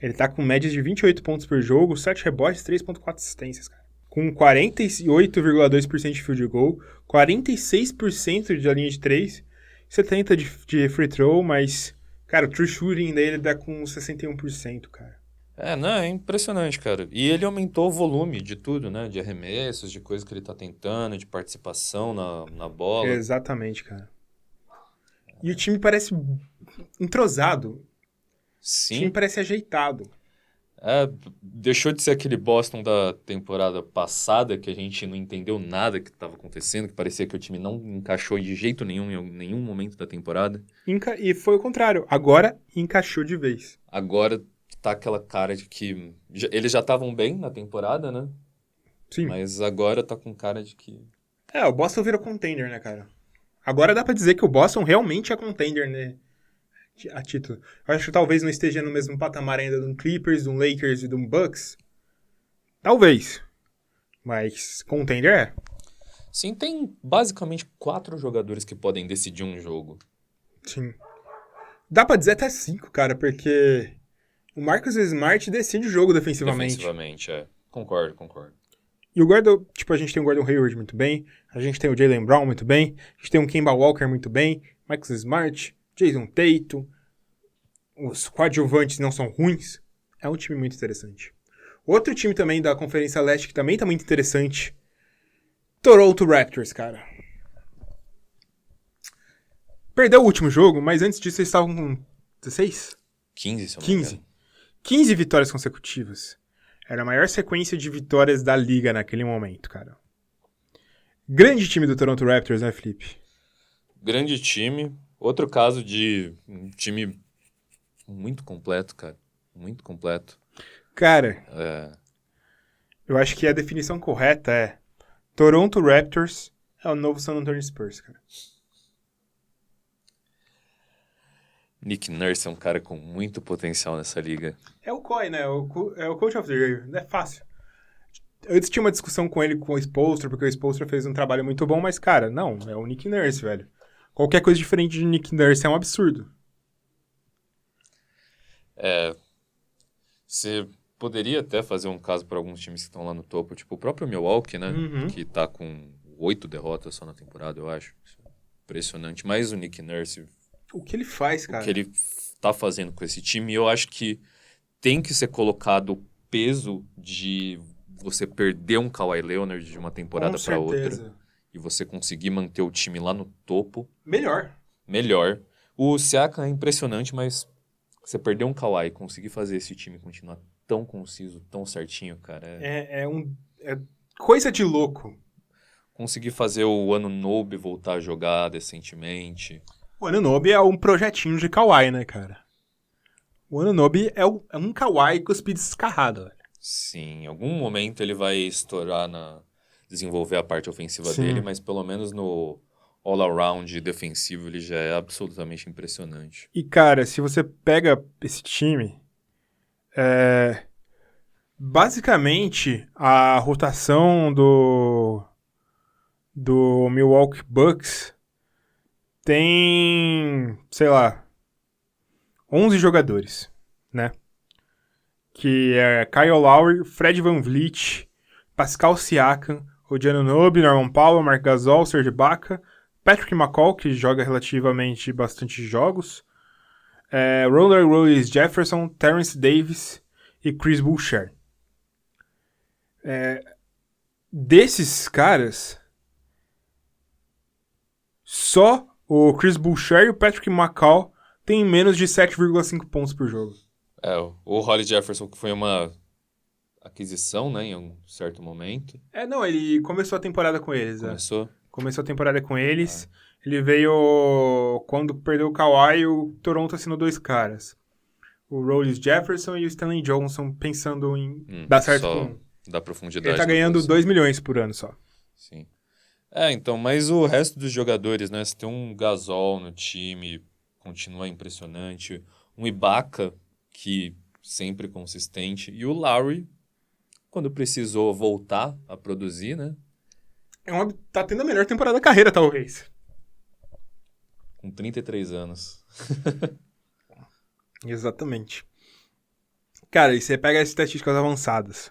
Speaker 1: Ele tá com médias de 28 pontos por jogo, 7 rebotes, 3.4 assistências, cara. Com 48,2% de field goal, 46% de linha de 3, 70% de free throw, mas, cara, o true shooting dele dá com 61%, cara.
Speaker 2: Não, é impressionante, cara. E ele aumentou o volume de tudo, né? De arremessos, de coisas que ele tá tentando, de participação na bola.
Speaker 1: Exatamente, cara. E o time parece entrosado.
Speaker 2: Sim.
Speaker 1: O time parece ajeitado.
Speaker 2: Deixou de ser aquele Boston da temporada passada, que a gente não entendeu nada que estava acontecendo, que parecia que o time não encaixou de jeito nenhum em nenhum momento da temporada.
Speaker 1: E foi o contrário. Agora encaixou de vez.
Speaker 2: Agora tá aquela cara de que... Eles já estavam bem na temporada, né?
Speaker 1: Sim.
Speaker 2: Mas agora tá com cara de que...
Speaker 1: O Boston virou contender, né, cara? Agora dá pra dizer que o Boston realmente é contender, né? A título. Eu acho que talvez não esteja no mesmo patamar ainda de um Clippers, de um Lakers e de um Bucks. Talvez. Mas contender é.
Speaker 2: Sim, tem basicamente 4 jogadores que podem decidir um jogo.
Speaker 1: Sim. Dá pra dizer até 5, cara, porque o Marcus Smart decide o jogo defensivamente.
Speaker 2: Defensivamente, Concordo.
Speaker 1: E o guarda, tipo, a gente tem o Gordon Hayward muito bem, a gente tem o Jaylen Brown muito bem, a gente tem o Kemba Walker muito bem, Marcus Smart, Jason Tatum, os coadjuvantes não são ruins. É um time muito interessante. Outro time também da Conferência Leste que também tá muito interessante, Toronto Raptors, cara. Perdeu o último jogo, mas antes disso eles estavam com 16?
Speaker 2: 15, se eu não me engano.
Speaker 1: 15 vitórias consecutivas. Era a maior sequência de vitórias da liga naquele momento, cara. Grande time do Toronto Raptors, né, Felipe?
Speaker 2: Grande time. Outro caso de um time muito completo, cara. Muito completo.
Speaker 1: Cara, eu acho que a definição correta é Toronto Raptors é o novo San Antonio Spurs, cara.
Speaker 2: Nick Nurse é um cara com muito potencial nessa liga.
Speaker 1: É o COI, né? É o Coach of the Year. É fácil. Antes tinha uma discussão com ele com o Spoelstra, porque o Spoelstra fez um trabalho muito bom, mas, cara, não. É o Nick Nurse, velho. Qualquer coisa diferente de Nick Nurse é um absurdo.
Speaker 2: Você poderia até fazer um caso para alguns times que estão lá no topo, tipo o próprio Milwaukee, né?
Speaker 1: Uhum.
Speaker 2: Que tá com 8 derrotas só na temporada, eu acho. Impressionante. Mas o Nick Nurse...
Speaker 1: O que ele faz, cara?
Speaker 2: O que ele tá fazendo com esse time, eu acho que tem que ser colocado o peso de você perder um Kawhi Leonard de uma temporada para outra e você conseguir manter o time lá no topo. Melhor. O Siakam é impressionante, mas você perder um Kawhi e conseguir fazer esse time continuar tão conciso, tão certinho, cara.
Speaker 1: É coisa de louco.
Speaker 2: Conseguir fazer o Anunoby voltar a jogar decentemente.
Speaker 1: O Anunoby é um projetinho de Kawhi, né, cara? O Anunoby é um Kawhi cuspido descarrado, velho.
Speaker 2: Sim, em algum momento ele vai estourar desenvolver a parte ofensiva
Speaker 1: Sim.
Speaker 2: dele, mas pelo menos no all-around defensivo ele já é absolutamente impressionante.
Speaker 1: E, cara, se você pega esse time, basicamente a rotação do Milwaukee Bucks tem, sei lá, 11 jogadores, né? Que é Kyle Lowry, Fred VanVleet, Pascal Siakam, Odi Anunoby, Norman Powell, Marc Gasol, Serge Ibaka, Patrick McCall, que joga relativamente bastante jogos, Roller Rose Jefferson, Terrence Davis e Chris Boucher. desses caras, só o Chris Boucher e o Patrick McCall têm menos de 7,5 pontos por jogo.
Speaker 2: O Hollis Jefferson, que foi uma aquisição, né, em um certo momento.
Speaker 1: Não, ele começou a temporada com eles.
Speaker 2: Começou
Speaker 1: A temporada com eles. Ele veio quando perdeu o Kawhi, o Toronto assinou 2 caras. O Hollis Jefferson e o Stanley Johnson, pensando em dar certo com...
Speaker 2: Da profundidade.
Speaker 1: Ele tá ganhando 2 milhões por ano só.
Speaker 2: Sim. Então, mas o resto dos jogadores, né? Você tem um Gasol no time, continua impressionante. Um Ibaka, que sempre consistente. E o Lowry, quando precisou voltar a produzir, né?
Speaker 1: Tá tendo a melhor temporada da carreira, talvez.
Speaker 2: Com 33 anos.
Speaker 1: Exatamente. Cara, e você pega as estatísticas avançadas.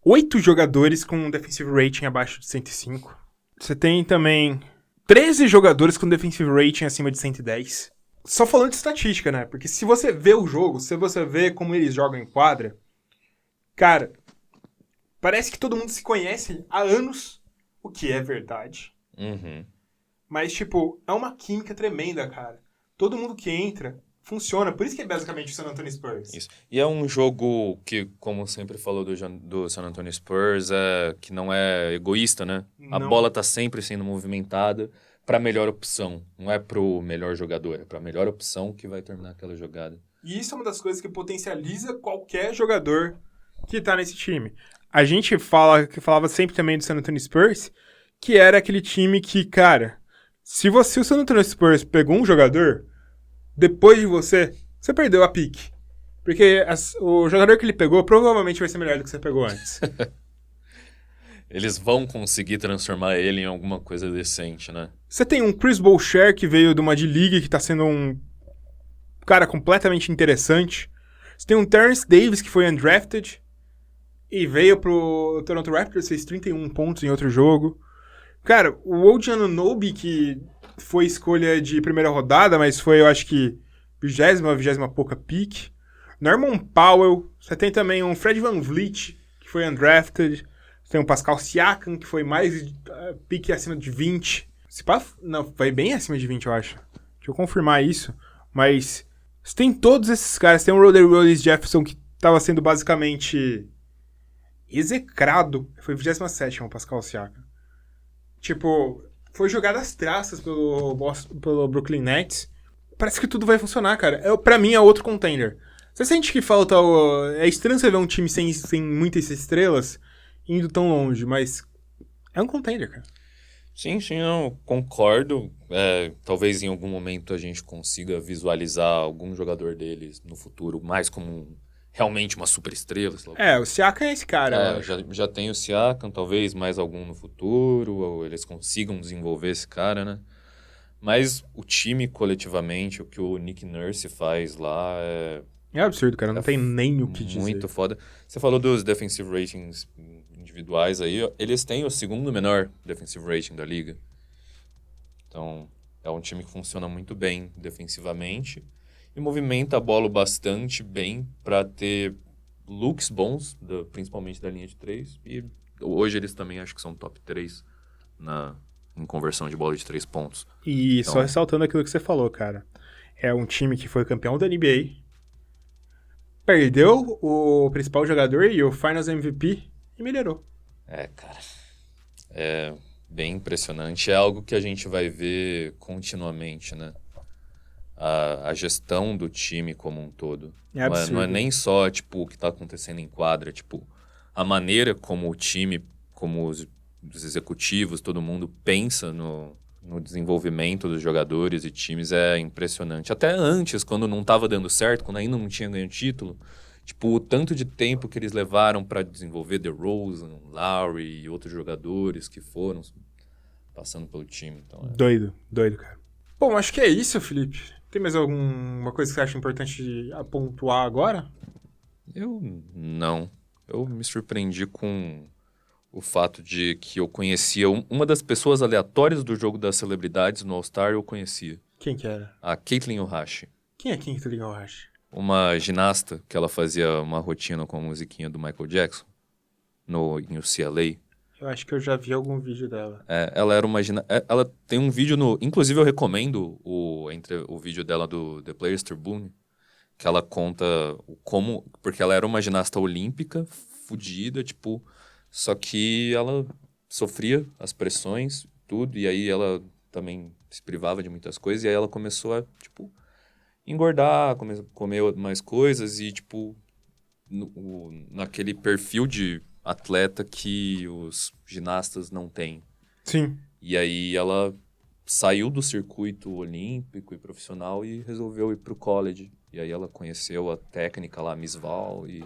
Speaker 1: 8 jogadores com um defensive rating abaixo de 105. Você tem também 13 jogadores com defensive rating acima de 110. Só falando de estatística, né? Porque se você vê o jogo, se você vê como eles jogam em quadra, cara, parece que todo mundo se conhece há anos, o que é verdade.
Speaker 2: Uhum.
Speaker 1: Mas, tipo, é uma química tremenda, cara. Todo mundo que entra funciona. Por isso que é basicamente o San Antonio Spurs.
Speaker 2: Isso. E é um jogo que, como sempre falou do San Antonio Spurs, que não é egoísta, né? A bola tá sempre sendo movimentada para a melhor opção. Não é pro melhor jogador, é para a melhor opção que vai terminar aquela jogada.
Speaker 1: E isso é uma das coisas que potencializa qualquer jogador que tá nesse time. A gente falava sempre também do San Antonio Spurs, que era aquele time que, cara, se o San Antonio Spurs pegou um jogador, depois de você perdeu a pique. Porque o jogador que ele pegou provavelmente vai ser melhor do que você pegou antes.
Speaker 2: Eles vão conseguir transformar ele em alguma coisa decente, né?
Speaker 1: Você tem um Chris Boucher que veio de uma D-League que tá sendo um cara completamente interessante. Você tem um Terrence Davis que foi undrafted e veio pro Toronto Raptors, fez 31 pontos em outro jogo. Cara, o OG Anunoby, que foi escolha de primeira rodada, mas foi, eu acho que, 20ª pouca pick. Norman Powell. Você tem também um Fred VanVleet, que foi undrafted. Você tem um Pascal Siakam, que foi mais pick acima de 20. Não, foi bem acima de 20, eu acho. Deixa eu confirmar isso. Mas você tem todos esses caras. Tem o Hollis Jefferson, que estava sendo basicamente execrado. Foi 27ª, o Pascal Siakam. Tipo, foi jogado às traças pelo Brooklyn Nets. Parece que tudo vai funcionar, cara. Pra mim é outro contender. Você sente que falta... É estranho você ver um time sem muitas estrelas indo tão longe, mas é um contender, cara.
Speaker 2: Sim, eu concordo. Talvez em algum momento a gente consiga visualizar algum jogador deles no futuro mais como realmente uma super estrela.
Speaker 1: O Siakam é esse cara.
Speaker 2: Já tem o Siakam, talvez mais algum no futuro, ou eles consigam desenvolver esse cara, né? Mas o time coletivamente, o que o Nick Nurse faz lá
Speaker 1: é absurdo, cara. Não tem nem o que dizer.
Speaker 2: Muito foda. Você falou dos defensive ratings individuais aí. Eles têm o segundo menor defensive rating da liga. Então, é um time que funciona muito bem defensivamente e movimenta a bola bastante bem para ter looks bons, principalmente da linha de 3. E hoje eles também acho que são top 3 em conversão de bola de 3 pontos.
Speaker 1: E então, só ressaltando aquilo que você falou, cara. É um time que foi campeão da NBA, perdeu o principal jogador e o Finals MVP e melhorou.
Speaker 2: Cara. É bem impressionante. É algo que a gente vai ver continuamente, né? A gestão do time como um todo. Não é nem só, tipo, o que está acontecendo em quadra. Tipo, a maneira como o time, como os executivos, todo mundo pensa no desenvolvimento dos jogadores e times é impressionante. Até antes, quando não estava dando certo, quando ainda não tinha ganho título, tipo, o tanto de tempo que eles levaram para desenvolver DeRozan, Lowry e outros jogadores que foram passando pelo time. Então,
Speaker 1: Doido, cara. Bom, acho que é isso, Felipe. Tem mais alguma coisa que você acha importante pontuar agora?
Speaker 2: Eu não. Eu me surpreendi com o fato de que eu conhecia uma das pessoas aleatórias do jogo das celebridades no All-Star, eu conhecia.
Speaker 1: Quem que era?
Speaker 2: A Caitlin Ohashi.
Speaker 1: Quem é Caitlin Ohashi?
Speaker 2: Uma ginasta que ela fazia uma rotina com a musiquinha do Michael Jackson em UCLA.
Speaker 1: Eu acho que eu já vi algum vídeo dela.
Speaker 2: Ela era uma ela tem um vídeo no... Inclusive, eu recomendo entre o vídeo dela do The Players Tribune, que ela conta como... Porque ela era uma ginasta olímpica, fodida, tipo... Só que ela sofria as pressões, tudo, e aí ela também se privava de muitas coisas, e aí ela começou a, tipo, engordar, começou a comer mais coisas, e, tipo, naquele perfil de atleta que os ginastas não têm.
Speaker 1: Sim.
Speaker 2: E aí ela saiu do circuito olímpico e profissional e resolveu ir pro college. E aí ela conheceu a técnica lá, Miss Val, e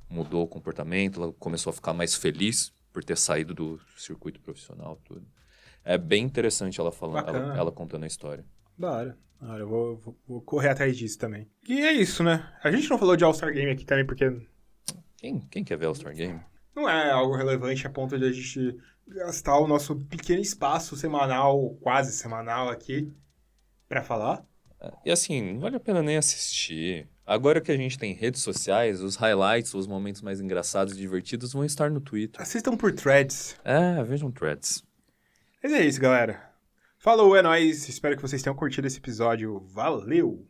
Speaker 2: mudou o comportamento, ela começou a ficar mais feliz por ter saído do circuito profissional, tudo. É bem interessante ela falando, ela contando a história.
Speaker 1: Da hora. Eu vou correr atrás disso também. E é isso, né? A gente não falou de All-Star Game aqui também, porque
Speaker 2: Quem quer ver All-Star Game?
Speaker 1: não é algo relevante a ponto de a gente gastar o nosso pequeno espaço semanal, quase semanal aqui, pra falar.
Speaker 2: E assim, não vale a pena nem assistir. Agora que a gente tem redes sociais, os highlights, os momentos mais engraçados e divertidos vão estar no Twitter.
Speaker 1: Assistam por threads.
Speaker 2: Vejam threads.
Speaker 1: Mas é isso, galera. Falou, é nóis. Espero que vocês tenham curtido esse episódio. Valeu!